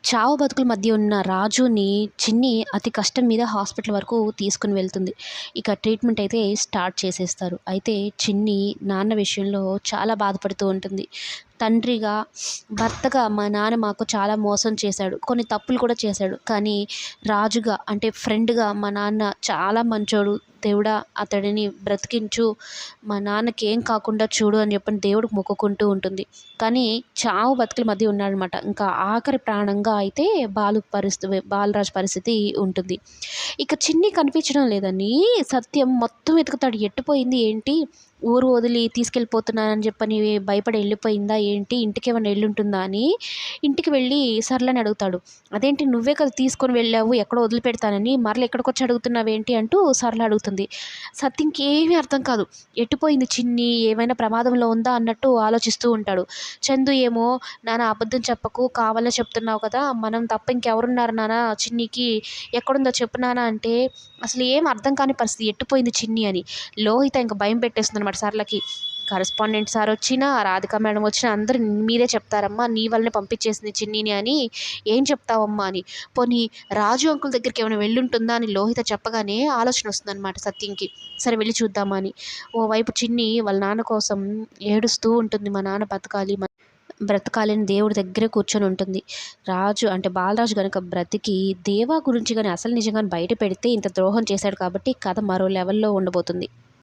చావు బతుకుల మధ్య ఉన్న రాజుని చిన్ని అతి కష్టం మీద హాస్పిటల్ వరకు తీసుకుని వెళ్తుంది. ఇక ట్రీట్మెంట్ అయితే స్టార్ట్ చేసేస్తారు. అయితే చిన్ని నాన్న విషయంలో చాలా బాధపడుతూ ఉంటుంది. తండ్రిగా, భర్తగా మా నాన్న మాకు చాలా మోసం చేశాడు. కొన్ని తప్పులు కూడా చేశాడు. కానీ రాజుగా అంటే ఫ్రెండ్‌గా మా నాన్న చాలా మంచోడు. దేవుడా అతడిని బ్రతికించు. మా నాన్నకి ఏం కాకుండా చూడు అని చెప్పని దేవుడికి మొక్కుకుంటూ ఉంటుంది. కానీ చావు బతుకుల మధ్య ఉన్నాడనమాట. ఇంకా ఆఖరి ప్రాణంగా అయితే బాలరాజు పరిస్థితి ఉంటుంది. ఇక చిన్ని కనిపించడం లేదని సత్యం మొత్తం వెతుకుతాడు. ఎట్టుపోయింది ఏంటి? ఊరు వదిలి తీసుకెళ్ళిపోతున్నానని చెప్పని భయపడి వెళ్ళిపోయిందా ఏంటి? ఇంటికేమన్నా ఎళ్ళుంటుందా అని ఇంటికి వెళ్ళి సరళని అడుగుతాడు. అదేంటి నువ్వే కదా తీసుకొని వెళ్ళావు ఎక్కడో వదిలిపెడతానని మరల ఇక్కడికొచ్చి అడుగుతున్నావేంటి అంటూ సరళ అడుగుతుంది. సత్యంకి ఏమీ అర్థం కాదు. ఎటుపోయింది చిన్ని? ఏమైనా ప్రమాదంలో ఉందా అన్నట్టు ఆలోచిస్తూ ఉంటాడు. చందు ఏమో నాన్న అబద్ధం చెప్పకు కావాలనే చెప్తున్నావు కదా! మనం తప్ప ఇంకెవరున్నారు నాన్న చిన్నికి? ఎక్కడుందో చెప్పు నాన్న అంటే అసలు ఏం అర్థం కాని పరిస్థితి. ఎట్టుపోయింది చిన్ని అని. లోహిత ఇంక భయం పెట్టేస్తుందనమాట సరళకి. కరెస్పాండెంట్ సార్ వచ్చినా, రాధిక మేడం వచ్చినా అందరూ మీరే చెప్తారమ్మా. నీ వల్లనే పంపించేసింది చిన్నిని అని. ఏం చెప్తావమ్మా అని. పోనీ రాజు అంకుల్ దగ్గరికి ఏమైనా వెళ్ళుంటుందా అని లోహిత చెప్పగానే ఆలోచన వస్తుందనమాట సత్యంకి. సరే వెళ్ళి చూద్దామా అని. ఓవైపు చిన్ని వాళ్ళ నాన్న కోసం ఏడుస్తూ ఉంటుంది. మా నాన్న బ్రతకాలని దేవుడి దగ్గరే కూర్చొని ఉంటుంది. రాజు అంటే బాలరాజు గనక బ్రతికి దేవా గురించి గాని అసలు నిజంగానే బయట పెడితే ఇంత ద్రోహం చేశాడు కాబట్టి కథ మరో లెవెల్‌లో ఉండబోతుంది.